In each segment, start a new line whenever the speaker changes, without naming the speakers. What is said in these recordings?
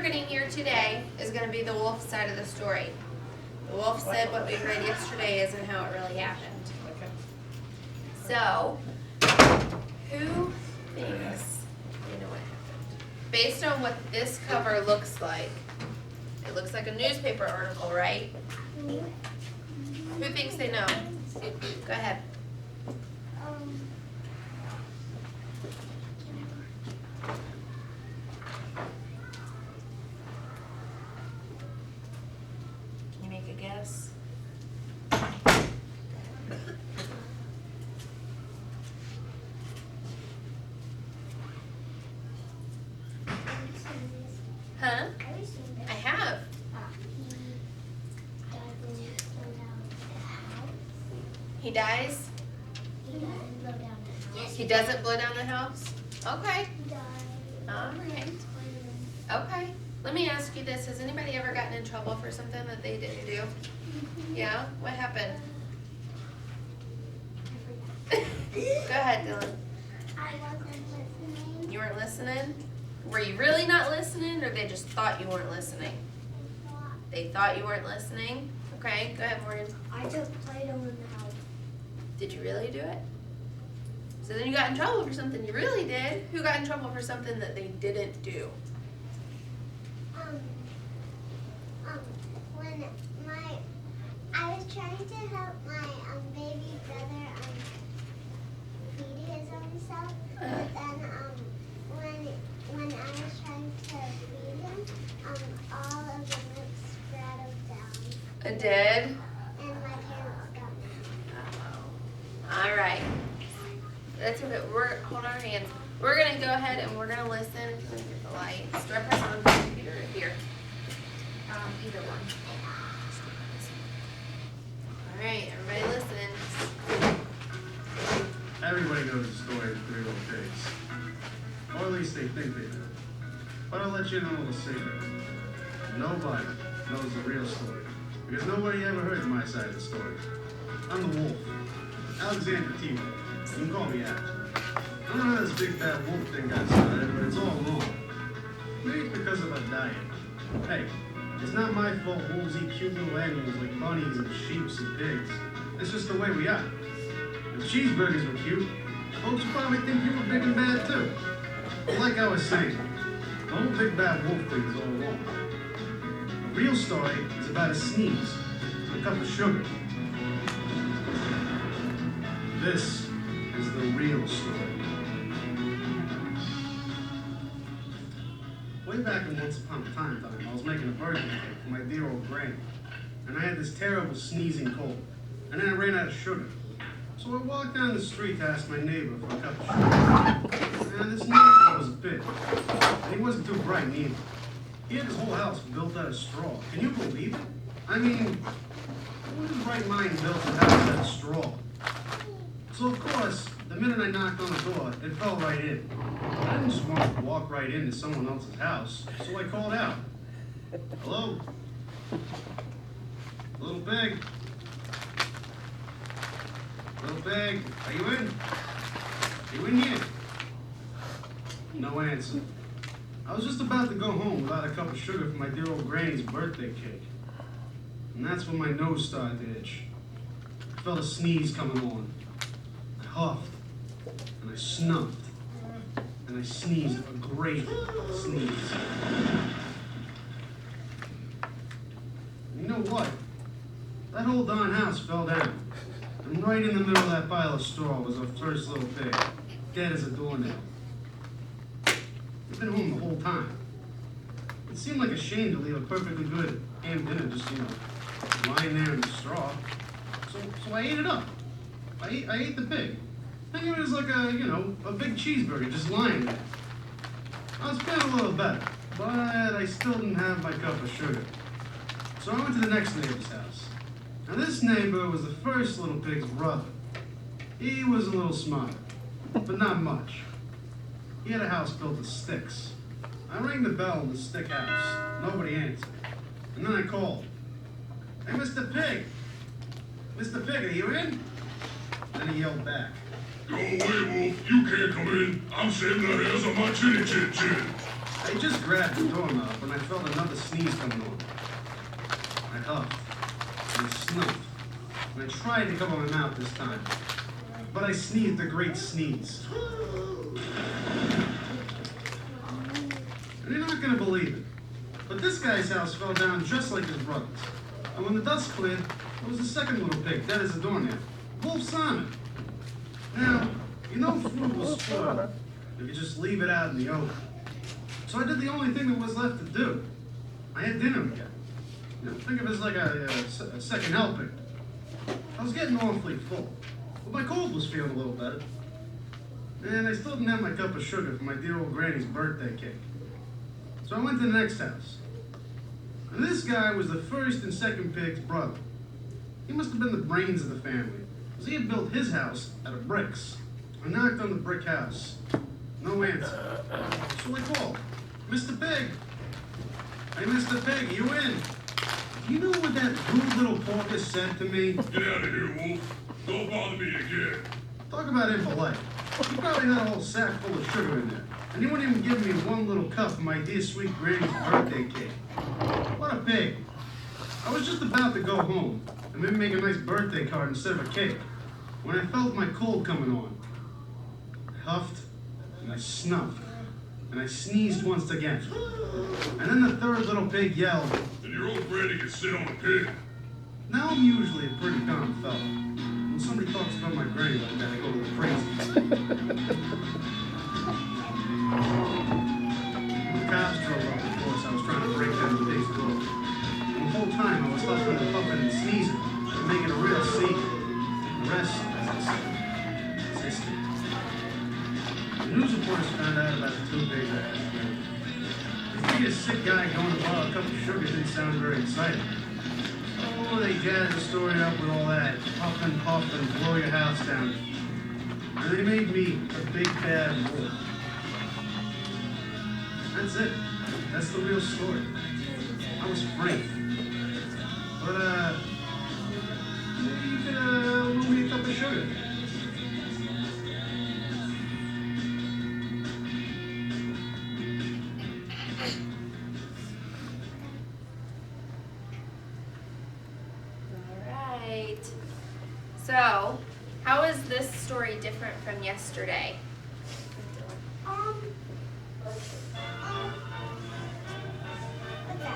going to hear today is going to be the wolf side of the story. The wolf said what we read yesterday isn't how it really happened.
Okay.
So, who thinks you know what happened? Based on what this cover looks like, it looks like a newspaper article, right? Who thinks they know? Go ahead. Can you make a guess? Huh? I have. He dies? He doesn't blow down the house? Okay. Alright. Okay. Let me ask you this. Has anybody ever gotten in trouble for something that they didn't do? Yeah? What happened? Go ahead, Dylan.
I wasn't listening.
You weren't listening? Were you really not listening, or they just thought you weren't listening? They thought you weren't listening? Okay, go ahead, Morgan.
I just played them in the house.
Did you really do it? So then you got in trouble for something you really did. Who got in trouble for something that they didn't do?
When I was trying to help my baby brother feed his own self, but then when I was trying to feed him, all of the milk sprattled down.
It did?
And my parents got mad.
All right. That's okay. Hold our hands. We're going to go ahead and we're going to listen. If you want to get the lights. Do I press on the computer or here? Either one. All right, everybody listen.
Everybody knows the story of the Three Little Pigs. Or at least they think they do. But I'll let you in on a little secret. Nobody knows the real story. Because nobody ever heard my side of the story. I'm the wolf. Alexander T. Wolf. You can call me Alex. I don't know how this big fat wolf thing got started, but it's all wrong. Maybe it's because of our diet. Hey, it's not my fault wolves eat cute little animals like bunnies and sheep and pigs. It's just the way we are. If cheeseburgers were cute, folks would probably think you were big and bad too. But like I was saying, the whole big bad wolf thing is all wrong. The real story is about a sneeze and a cup of sugar. This is the real story. Way back in Once Upon a Time, I was making a birthday cake for my dear old granny. And I had this terrible sneezing cold. And then I ran out of sugar. So I walked down the street to ask my neighbor for a cup of sugar. And this neighbor was a pig. And he wasn't too bright neither. He had his whole house built out of straw. Can you believe it? I mean, who in his right mind built a house out of straw? So of course, the minute I knocked on the door, it fell right in. I didn't just want to walk right into someone else's house, so I called out. Hello? Little pig? Little pig, are you in? Are you in here? No answer. I was just about to go home without a cup of sugar for my dear old granny's birthday cake. And that's when my nose started to itch. I felt a sneeze coming on. I huffed, and I snuffed, and I sneezed a great sneeze. You know what? That whole darn house fell down. And right in the middle of that pile of straw was our first little pig, dead as a doornail. He'd been home the whole time. It seemed like a shame to leave a perfectly good ham dinner just, lying there in the straw. So I ate it up. I ate the pig. And it was like a big cheeseburger just lying there. I was feeling a little better, but I still didn't have my cup of sugar. So I went to the next neighbor's house. Now this neighbor was the first little pig's brother. He was a little smarter, but not much. He had a house built of sticks. I rang the bell in the stick house. Nobody answered. And then I called. Hey, Mr. Pig! Mr. Pig, are you in? Then he yelled back.
Go away, Wolf. You can't come in. I'm sitting there as a my chinny chin chin.
I just grabbed the doorknob when I felt another sneeze coming on. I huffed and snuffed, and I tried to cover my mouth this time, but I sneezed a great sneeze. And you're not gonna believe it, but this guy's house fell down just like his brother's. And when the dust cleared, there was a second little pig, dead as a doornail. Wolf Simon. Now, you know food was spoiled if you just leave it out in the open. So I did the only thing that was left to do. I had dinner again. Think of it as like a second helping. I was getting awfully full, but my cold was feeling a little better. And I still didn't have my cup of sugar for my dear old granny's birthday cake. So I went to the next house. And this guy was the first and second pig's brother. He must have been the brains of the family, because he had built his house out of bricks. I knocked on the brick house. No answer. So I called. Mr. Pig. Hey, Mr. Pig, are you in? You know what that rude little porpoise said to me?
Get out of here, Wolf. Don't bother me again.
Talk about impolite. He probably had a whole sack full of sugar in there. And he wouldn't even give me one little cup of my dear sweet granny's birthday cake. What a pig. I was just about to go home and maybe make a nice birthday card instead of a cake when I felt my cold coming on. I huffed and I snuffed and I sneezed once again. And then the third little pig yelled,
And your old granny can sit on a pig.
Now I'm usually a pretty calm fella. When somebody talks about my granny like that, I go a little crazy. When the cops drove up, of course, I was trying to break down the pig's door. And the whole time I was huffing and puffing and sneezing and making a real scene. The rest, as I said, is history. The news reporters found out about the two pigs I had. They figured a sick guy going to borrow a cup of sugar didn't sound very exciting. Oh, they jazzed the story up with all that puff and blow your house down. And they made me a big bad wolf. That's it. That's the real story. I was free. But, maybe you could, move me a cup of sugar.
Alright. So, how is this story different from yesterday?
The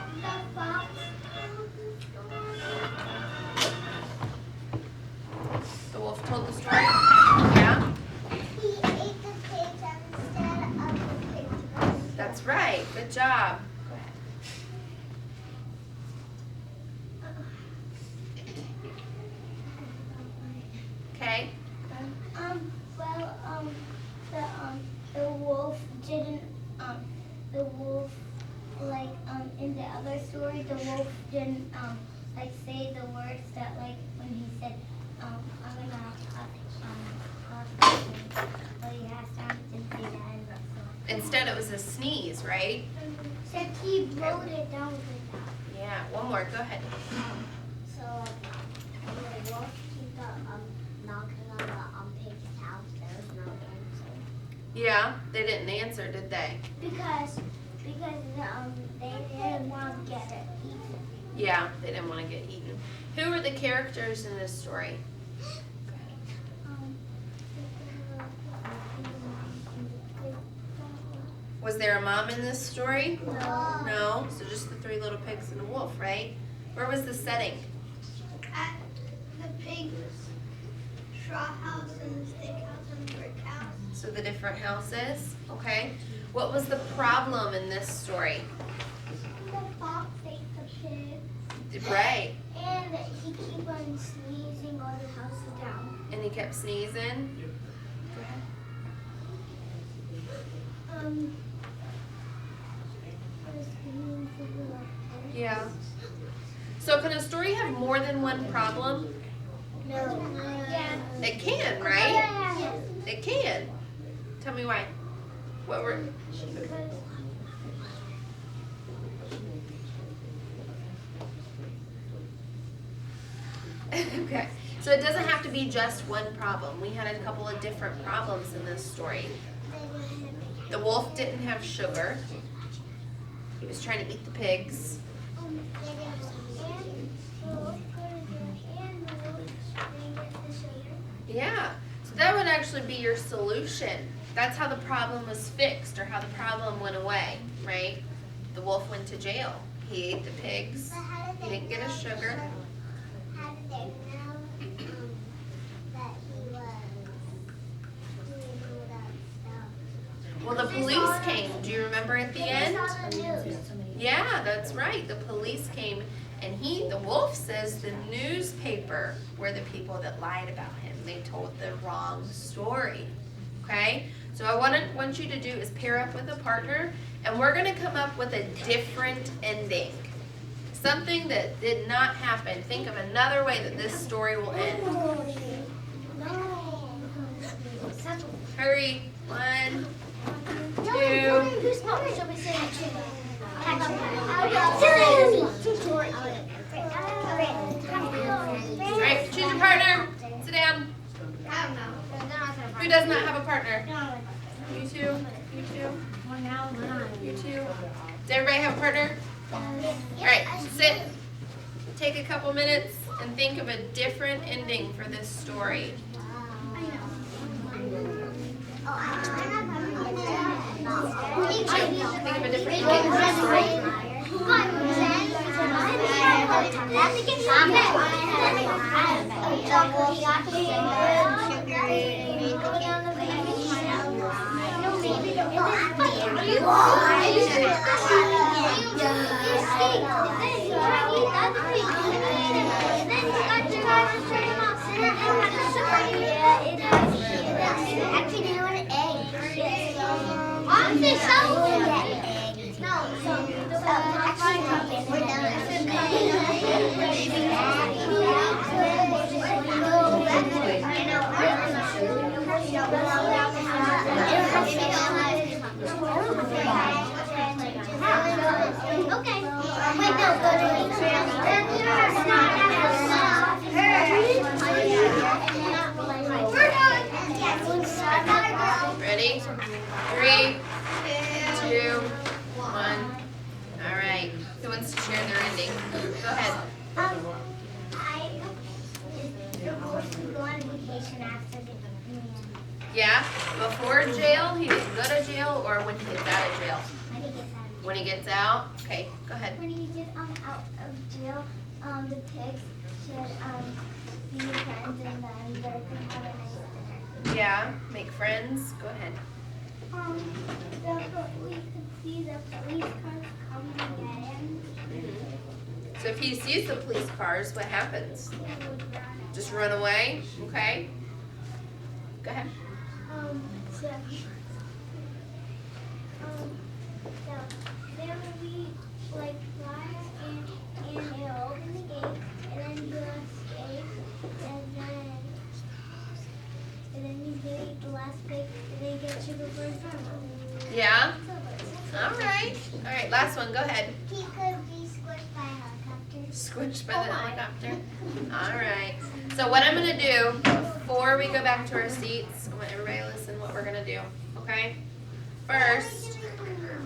fox.
The wolf told the story? Yeah?
He ate the pigs instead of the pigs.
That's right. Good job. Go ahead. Okay.
The wolf didn't, the wolf, like, in the other story, the wolf didn't, like, say the words that, like, when he said, I'm gonna, well, he has time, didn't say that in the story.
Instead, it was a sneeze, right?
Except he wrote it down with that.
Yeah. One more. Go ahead.
So, the wolf keep knocking on the pig's house. There was no answer.
Yeah. They didn't answer, did they?
Because they didn't want to get it eaten.
Yeah. They didn't want to get eaten. Who are the characters in this story? Go ahead. Was there a mom in this story?
No.
No. So just the three little pigs and a wolf, right? Where was the setting?
At the pig's straw house and the stick house and the brick house.
So the different houses, okay. What was the problem in this story?
The fox ate the pig.
Right,
And he keep on sneezing all the houses down.
and he kept sneezing. Go ahead. Yeah. So can a story have more than one problem?
No. Yeah.
It can, right?
Yeah.
It can. Tell me why. What were?
Because
Okay. So it doesn't have to be just one problem. We had a couple of different problems in this story. The wolf didn't have sugar. He was trying to eat the pigs. Yeah, so that would actually be your solution. That's how the problem was fixed, or how the problem went away, right? The wolf went to jail. He ate the pigs. He didn't get his sugar.
How did they know that he was doing all that stuff?
Well, the police came. Do you remember at the end?
The news.
Yeah, that's right. The police came, and the wolf says the newspaper were the people that lied about him. They told the wrong story. Okay? So want you to do is pair up with a partner, and we're going to come up with a different ending. Something that did not happen. Think of another way that this story will end. Hurry. 1, 2. All right, choose your partner. Sit down. Who does not have a partner? You two. You two. You two. Does everybody have a partner? All right, sit. Take a couple minutes and think of a different ending for this story. Think of a different ending for this story. Ready? 3, 2, 1. All right. Who wants to share their ending? Go ahead. Yeah? Before jail, he didn't go to jail, or when he gets out of jail? When he gets out? Okay, go ahead.
When he gets out of jail, the pigs should be friends, and then they can have a nice dinner.
Yeah, make friends. Go ahead.
We could see the police cars coming to get him.
So if he sees the police cars, what happens? Just run away? Okay. Go ahead.
So there will be like fire, and it'll open the gate, and then he'll escape, and then he's gonna eat the last pig, and then get sugar for his farm.
Yeah? All right. All right, last one. Go ahead.
He could be squished by a helicopter.
Squished by the helicopter. All right. So what I'm going to do, before we go back to our seats, I want everybody to listen what we're going to do. Okay? First,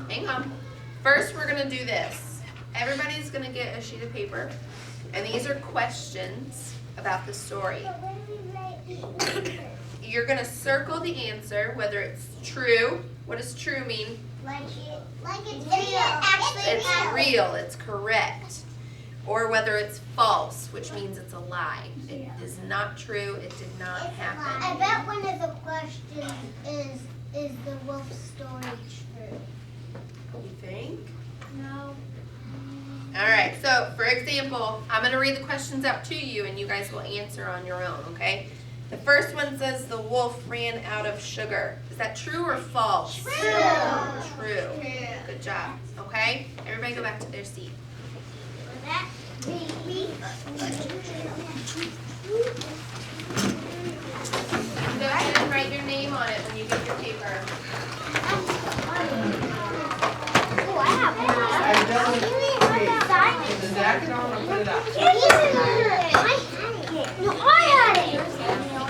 hang on. First, we're going to do this. Everybody's going to get a sheet of paper, and these are questions about the story.
But when we write the answer,
You're going to circle the answer, whether it's true. What does true mean?
like it's real.
It's real, it's correct. Or whether it's false, which means it's a lie. It is not true, it did not happen.
I bet one of the questions is the wolf story true?
You think?
No.
Alright, so for example, I'm going to read the questions out to you and you guys will answer on your own, okay? The first one says the wolf ran out of sugar. Is that true or false?
True.
True. Good job. Okay? Everybody go back to their seat. Go ahead and write your name on it when you get your paper.
Oh, I have one.
Put the jacket on or put it up?
No, I had it.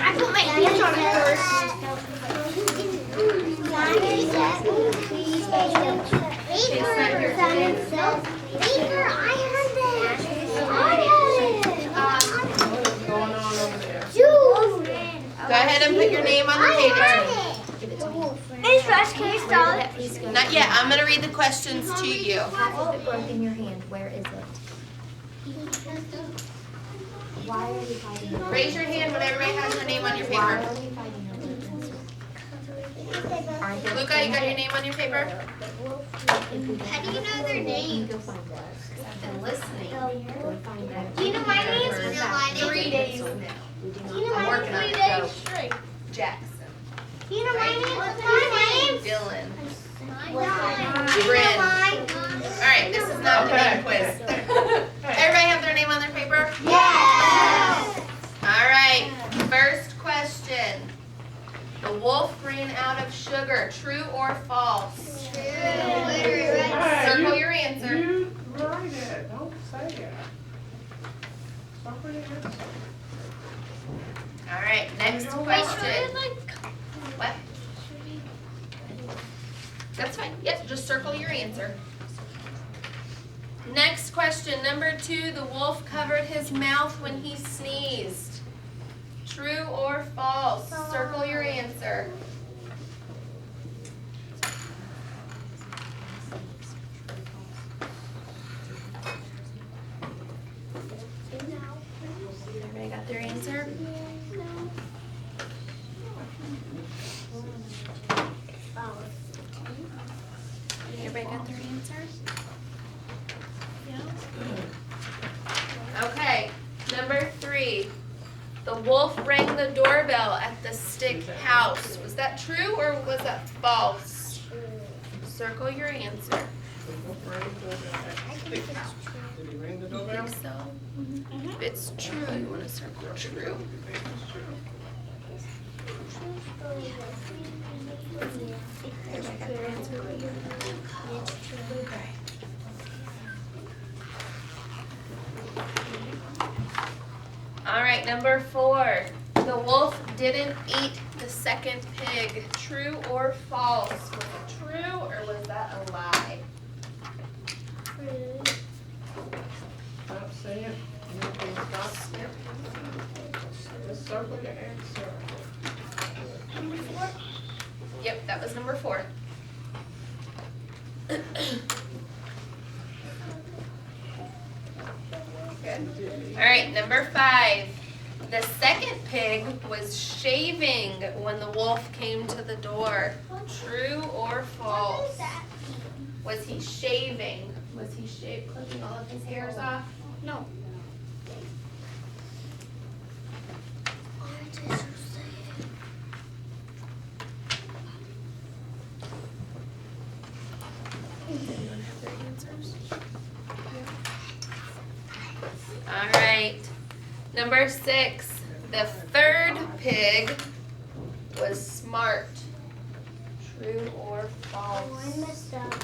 I put my hands on it first.
It's not here today. put your name on the paper.
Give it to me.
Is Rush Case
Where did that piece go?
Not yet. I'm gonna read the questions to you.
Half of it broke in your hand. Where is it? Why are we fighting over
Raise your hand when everybody has their name on your
Why
paper.
are we fighting over this? Aren't there
Luca, you got your name on your paper?
How do you know their
You
names?
go find it.
I've been listening.
Go find it.
Do you know my name?
For
No, I didn't.
3 days now.
We do
Do you know
I'm
my
working on
name?
it. Go. Jackson.
Do you know my name? What's my name?
Dylan.
Do you
Bryn.
know mine?
Alright, this is not the main quiz. Everybody have their name on their paper?
Yes.
Alright, first question. The wolf ran out of sugar. True or false? Circle your answer.
You write it, don't say it. Stop reading it.
Alright, next question. What? That's fine. Yep, just circle your answer. Next question, number 2. The wolf covered his mouth when he sneezed. True or false? Circle your answer. Everybody got their answer? Everybody got their answers? Okay, number 3. The wolf rang the doorbell at the stick house. Was that true or was that false? Circle your answer.
Did he ring the
I
doorbell?
think so. If it's true, you want to circle true. Everybody got their answer? All right, number 4. The wolf didn't eat the second pig. True or false? Was it true or was that a lie?
Stop saying it. You can stop. Just circle your answer.
Yep, that was number 4. Good. All right, number 5. The second pig was shaving when the wolf came to the door. True or false? Was he shaving? Was he clipping all of his hairs off?
No.
Anyone have their answers? All right. Number 6. The third pig was smart. True or false?
Oh, I messed up.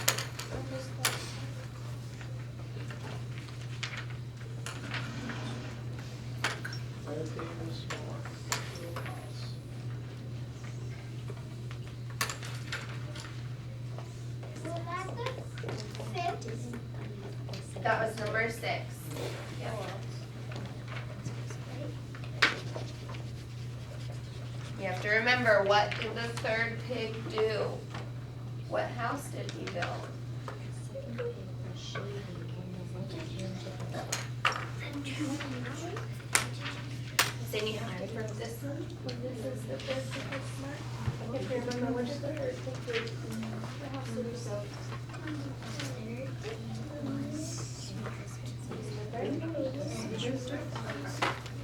That was number 6. Yeah. You have to remember, what did the third pig do? What house did he build? Then you have to print this one. This is the third pig was smart. You have to remember which third pig did the house did he build.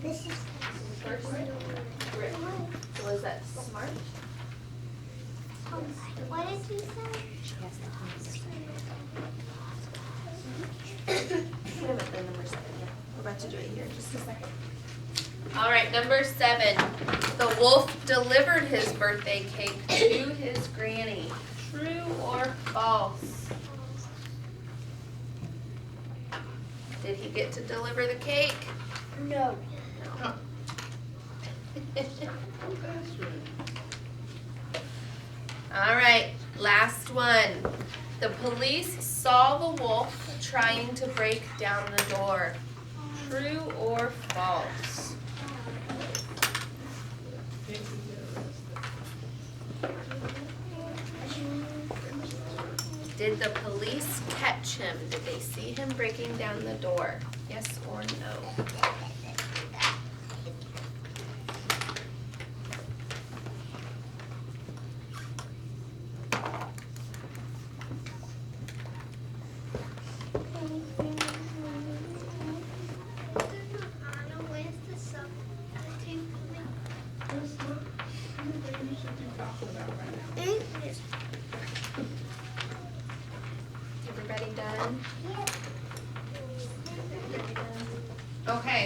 This is
First, Rick. So was that smart?
what did you say?
Put him at the number 7. Yeah. We're about to do it here in just a second. All right, number 7. The wolf delivered his birthday cake to his granny. True or false? Did he get to deliver the cake?
No.
All right, last one. The police saw the wolf trying to break down the door. True or false? Did the police catch him? Did they see him breaking down the door? Yes or no?
Anna, where's the substitute coming?
That's not the thing you should be talking about right now.
Everybody done?
Yeah.
Okay.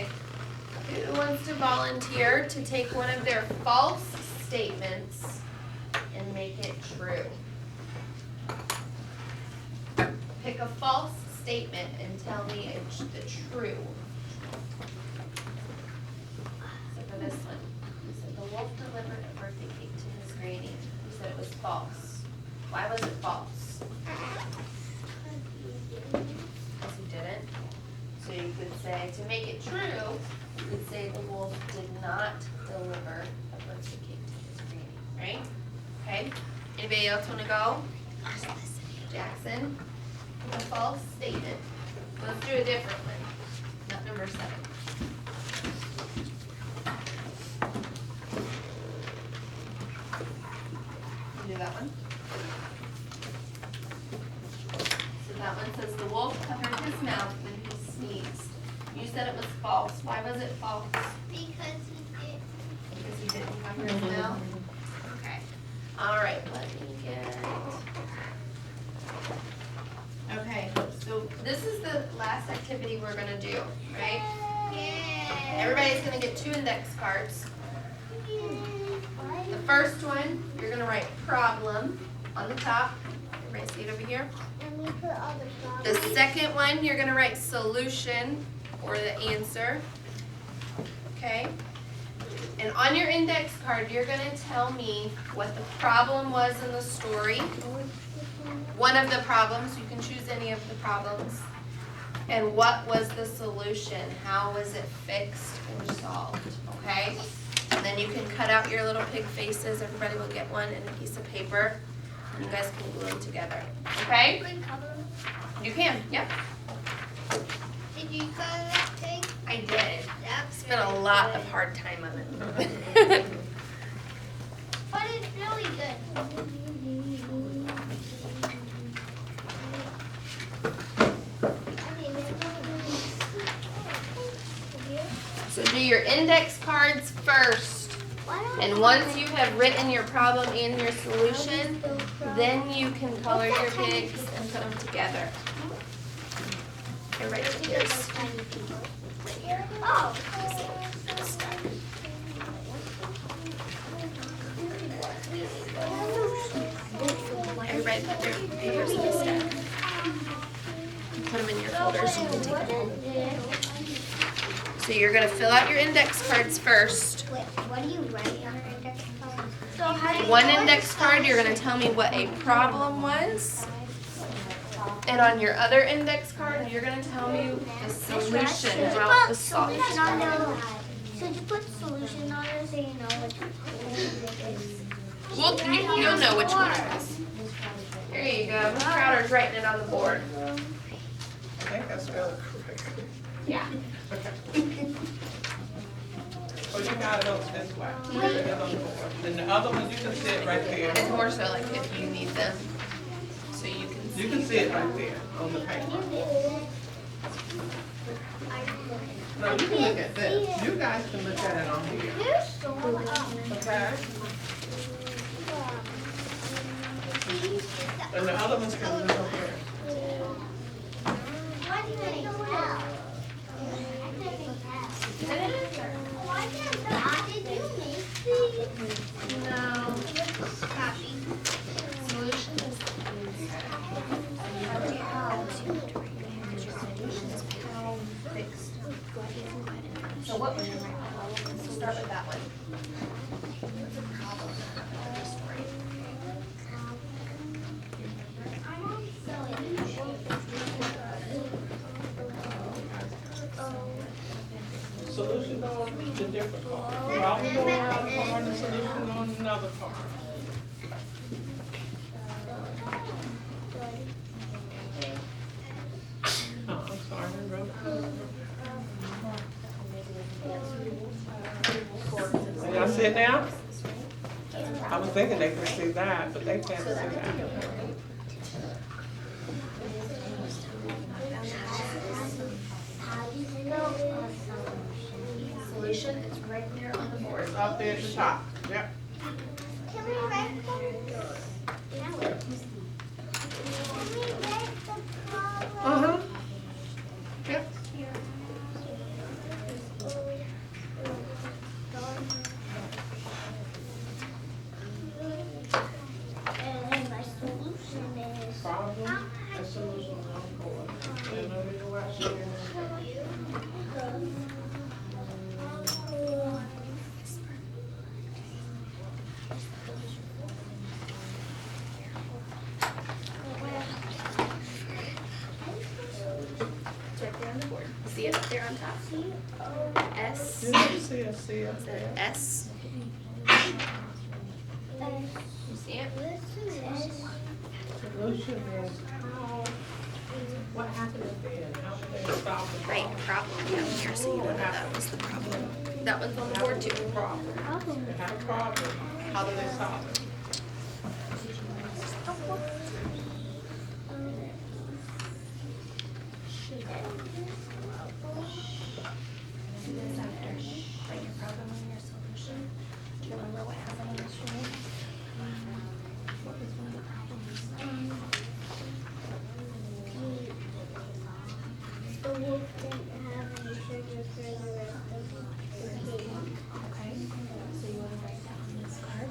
Who wants to volunteer to take one of their false statements and make it true? Pick a false statement and tell me the true. So for this one, you said the wolf delivered a birthday cake to his granny. You said it was false. Why was it false? Because he didn't. So you could say, to make it true, you could say the wolf did not deliver a birthday cake to his granny, right? Okay, anybody else wanna go? Jackson, a false statement. Let's do a different one, not number 7. You do that one? So that one says the wolf covered his mouth when he sneezed. You said it was false. Why was it false?
Because he did.
Because he didn't cover his mouth? Okay. All right, let me get. Okay, so this is the last activity we're gonna do, right?
Yeah.
Everybody's gonna get 2 index cards. The first one, you're gonna write problem on the top. Everybody see it over here?
And we put all the
The
flowers.
second one, you're gonna write solution or the answer. Okay? And on your index card, you're gonna tell me what the problem was in the story. One of the problems, you can choose any of the problems. And what was the solution? How was it fixed or solved? Okay? And then you can cut out your little pig faces. Everybody will get one and a piece of paper. And you guys can glue them together. Okay?
Good color.
You can, yep.
Did you color that pig?
I did.
That's
Spent a
really
lot
good.
of hard time on it.
But it's really good.
So do your index cards first. And once you have written your problem and your solution, then you can color your pigs and put them together. Everybody take yours.
Oh.
Everybody put their papers in the stack. Put them in your folders. You can take them home. So you're gonna fill out your index cards first.
Wait, what do you write on your index card?
So how do you
One index card, you're gonna tell me what a problem was. And on your other index card, you're gonna tell me the solution, how it was solved.
Solution on there. Should you put solution on there so you know which one it is?
Well, you'll know which one it is. Here you go. Ms. Crowder's writing it on the board.
I think that's spelled correct.
Yeah.
Oh, you got it over this way. You put it on the board. And the other ones, you can see it right there.
It's more so like if you need them, so you can see.
You can see it right there on the paper. No, you can look at this. You guys can look at it on here. Okay? And the other ones can look over here.
What do you know?
No. Solution is how fixed. So what would you write? Let's start with that one. What's the problem in the story?
Solution on the different part. Problem on one part and solution on another part. it now? I was thinking they could see that, but they can't see that.
Solution is right there on the board.
It's up there at the top, yep.
Can we write the problem?
Uh-huh. Yep.
And then my solution is.
Problem, a solution on board. And then we go out here.
It's right there on the board. See it up there on top? S.
You see a C up there.
S. You see it?
Solution is how, what happened at the end? How did they solve the problem?
Right, problem down here, so you know that was the problem. That one's on the board too.
Problem. They had a problem. How do they solve it?
See this after, write your problem and your solution. Do you remember what happened yesterday? What was one of the problems?
The wolf didn't have any sugar for the rest of the cake.
Okay, so you want to write that on this card?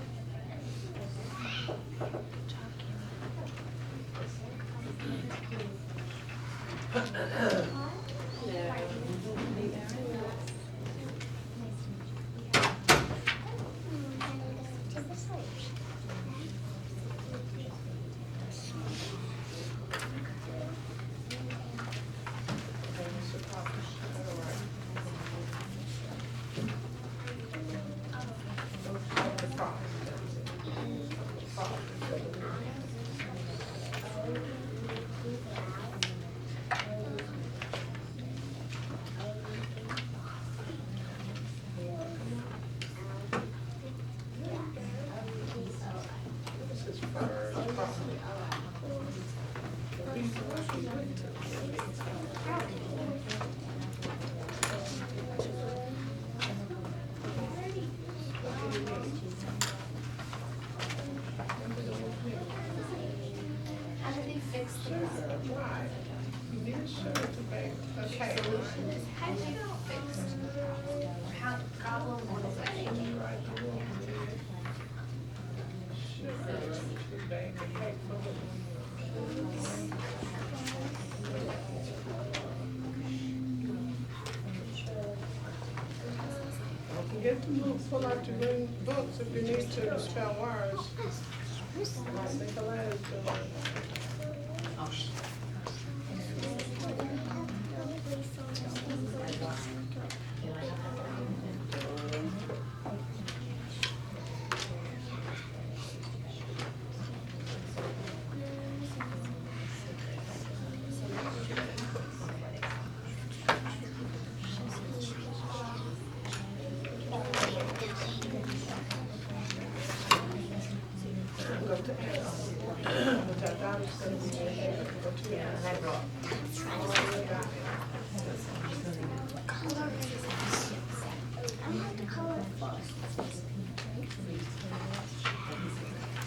How do they fix the problem?
Why? You need sugar to bake a cake.
Solution is how do they fix the problem? Or how the problem was made.
Right, you want sugar to bake a cake for the don't forget to pull out your green books if you need to spell words. I think the last go to L. But that daughter's gonna be in there. Go to L.
I want the color first.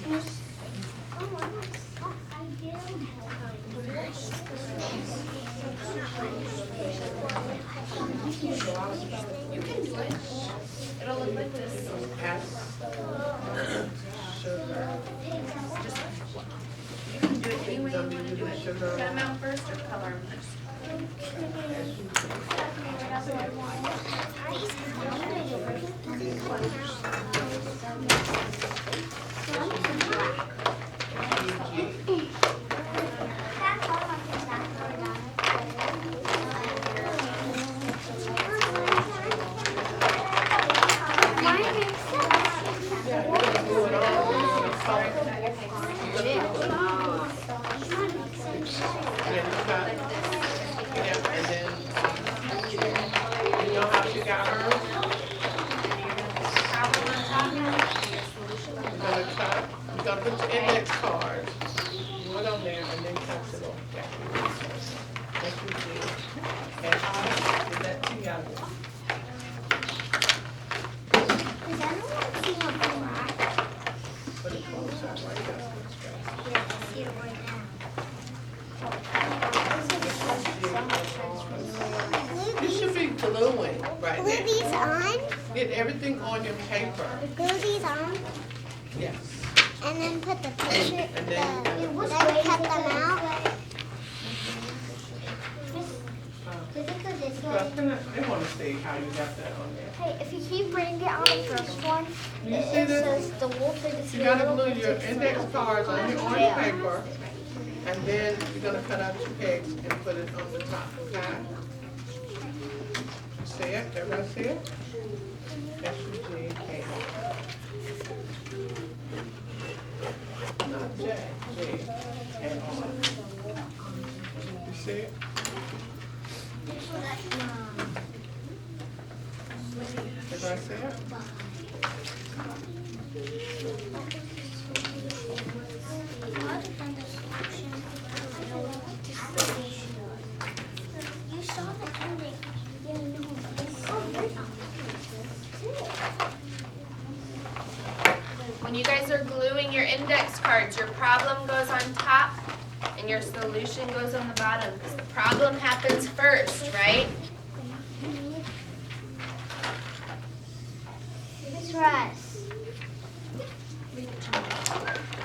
I
You can do it. It'll look like this.
Sugar.
You can do it any way you want to do it. Cut them out first or color them first.
You know how she got hers?
Problem on top.
that tea out of it.
Is anyone seeing a black?
Put it close up right there.
Yeah, I see it right now.
You should be gluing right
Glue
now.
these on.
Get everything on your paper.
Glue these on.
Yes.
And then put the picture,
And then-
then cut them out.
I want to see how you got that on there.
Hey, if you keep bringing it on the first one,
Do you see this?
says the wolf is
You gotta glue your index cards on your orange paper, and then you're gonna cut out your pigs and put it on the top, okay? See it? Everybody see it? S-U-G-K. Not J, G, and R. You see it? Everybody see it?
You saw the ending.
When you guys are gluing your index cards, your problem goes on top and your solution goes on the bottom, because the problem happens first, right?
Trust.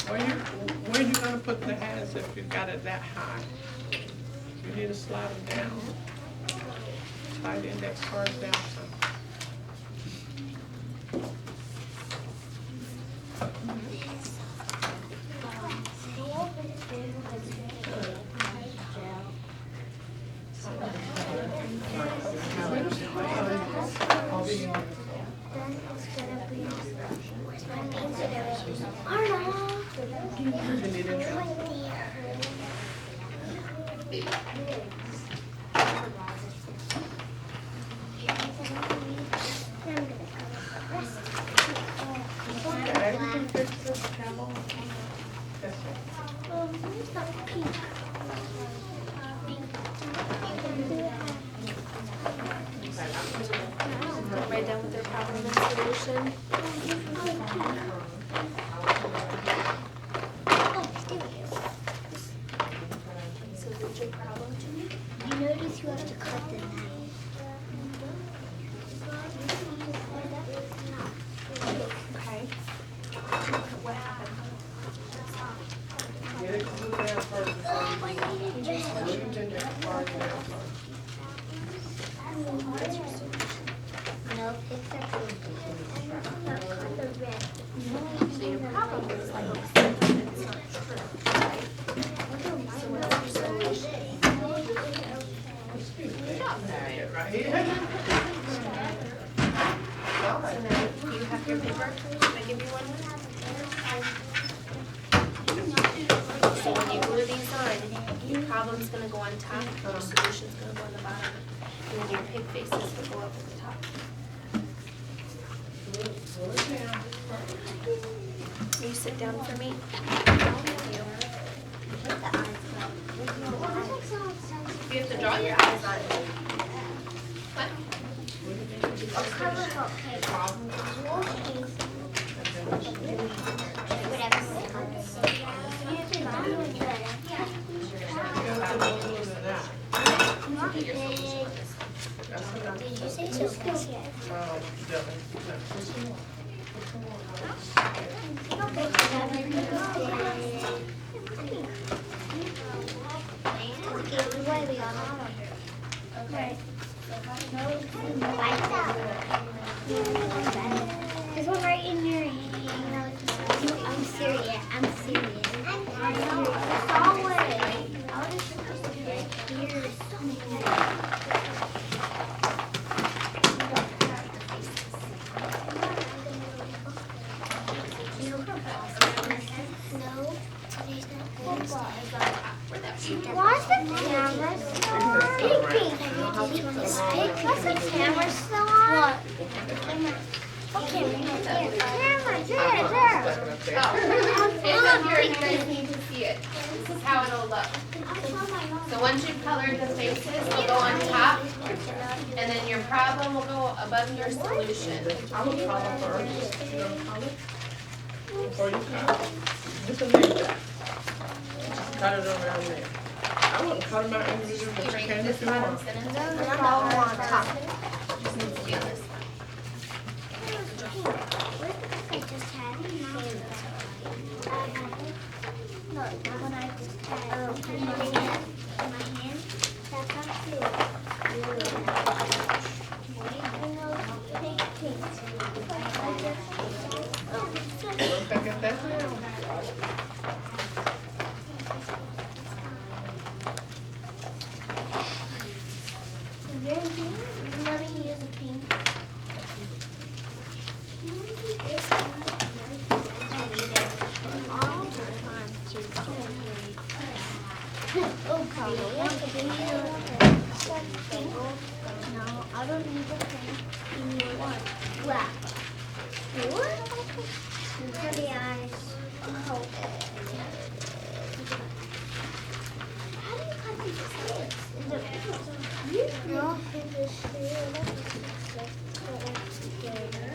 Where you gonna put the hands if you got it that high? You need to slide them down. Slide the index cards down some. You need it. Okay, you can fix this camel. That's it.
Write down what their problem and solution. So what's your problem to me?
You notice you have to cut the knife.
Okay. What happened?
Get it glued down first before you glue your index cards down first.
No, pick the blue. No, cut the red.
So your problem is like, it's not true, right? So what's your solution?
Get right here.
So now, do you have your paper? Can I give you one? So when you glue these on, your problem's gonna go on top, your solution's gonna go on the bottom, and then your pig faces will go up at the top.
Glue it down.
Will you sit down for me? You have to draw your eyes on it. What?
Did you say so?
Okay.
There's one right in your hand. I'm serious. I'm serious. I know. I saw it. I was supposed to be right here. No. Today's not Wednesday. Why is the camera still on? Is the camera still on? What? Okay, camera, there.
Oh, it's up here, you guys need to see see it. This is how it'll look. So once you've colored the faces, they'll go on top, and then your problem will go above your solution.
I would color first. You gonna color? Before you color. Just a leave that. Just cut it around there. I wouldn't color my individual, but you
Right,
can
this
if you
bottom
want.
sentence.
And all on top.
Just needs to be on this side.
I just had no, the one I just had in my hand. That's not cute. And those pink pinks.
Once I get that down.
Let me use a pink. Oh, color. No, I don't need the pink. You need what? Black. What? For the eyes. Oh. How do you cut these sticks? Is it no, it's together.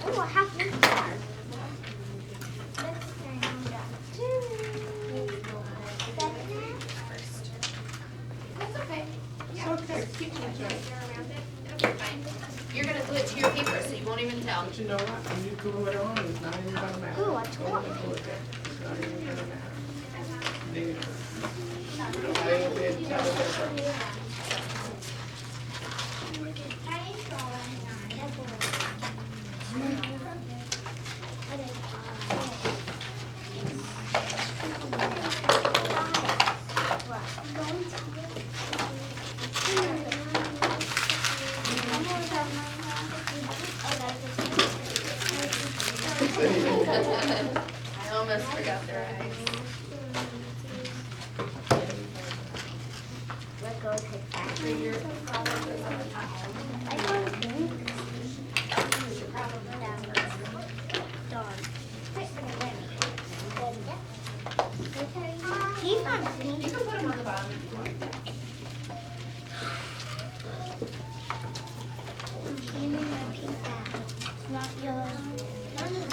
Oh, I have one card.
That's okay.
It's okay.
Keep it around it. It'll be fine. You're gonna glue it to your paper, so you won't even tell.
But you know what? When you glue it on, it's not even gonna matter.
Ooh, I
Go
tore
ahead and glue it there. It's not even gonna matter. Leave it. They'll be able to tell the difference.
I almost forgot their eyes.
Let go, take that. I don't think. Dog. Keep on
You can put them on the bottom if you want.
Give me my pink bag. It's not yours. I'll give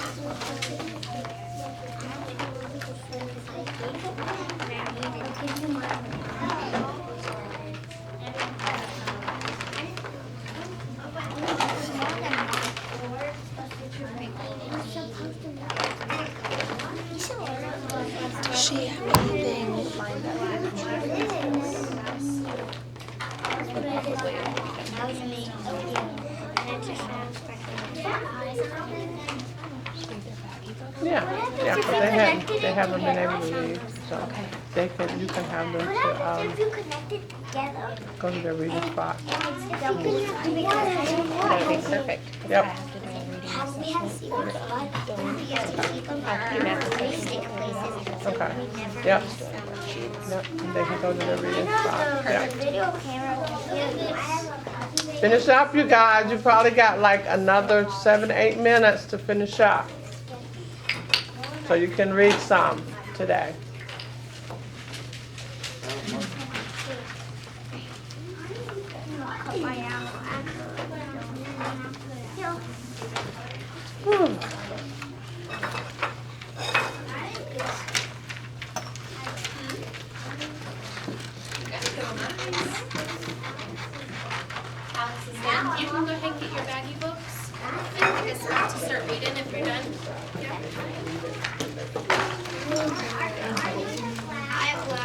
you mine.
She had anything lined up.
That's what I did. That was me. And I just
Yeah, but they haven't been able to leave, so you can have them
What happens
to,
if you connect it together?
go to their reading spot.
And it's double. That'd be perfect.
Yep.
We have secret spot. We have to keep them in stick places.
Okay.
We never
Yep.
miss them.
Yep, and they can go to their reading spot.
The
Yep.
video camera can hear this.
Finish up, you guys. You probably got like another 7, 8 minutes to finish up. So you can read some today.
Cut my arm.
Whew.
Alex is done. You can go ahead and get your baggy books and take a spot to start reading if you're done.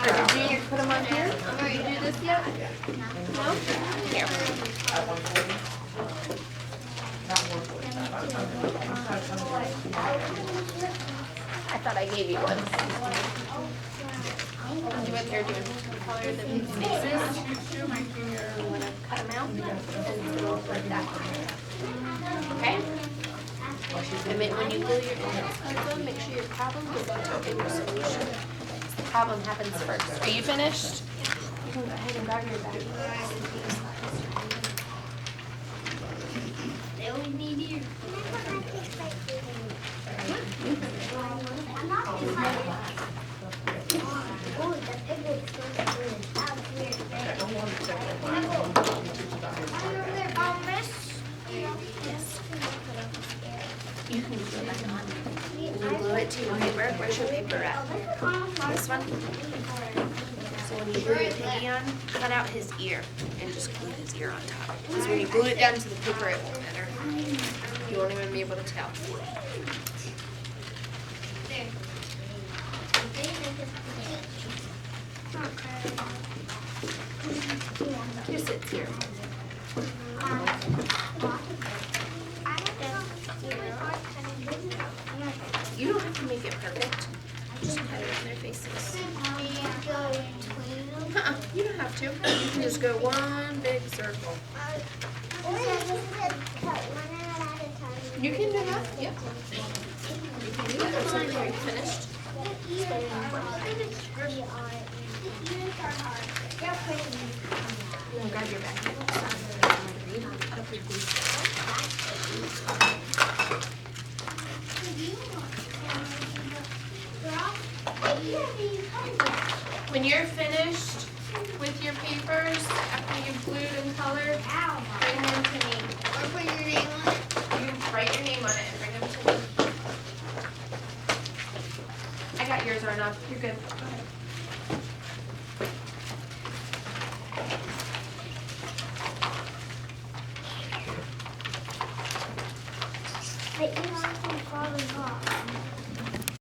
Or did you put them on here? I'm ready to do this yet? No? Here. I thought I gave you one. You went there doing color the faces. I'm gonna cut them out and go like that. Okay? And when you glue your index cards on, make sure your problem goes into your solution. The problem happens first. Are you finished? You can go ahead and grab your bag.
They only need you.
You can glue it back on. You can glue it to your paper. Where's your paper at? This one? So when you glue your piggy on, cut out his ear and just glue his ear on top. Because when you glue it down to the paper, it won't matter. You won't even be able to tell. Here sits here. You don't have to make it perfect. Just cut it on their faces. You don't have to. You can just go one big circle. You can do that. Yep. You can do that. Absolutely. Are you finished? You want to grab your bag? Up your When you're finished with your papers, after you've glued and colored, bring them to me.
Or put your name on it.
You write your name on it and bring them to me. I got yours, Arnav. You're good. Go ahead.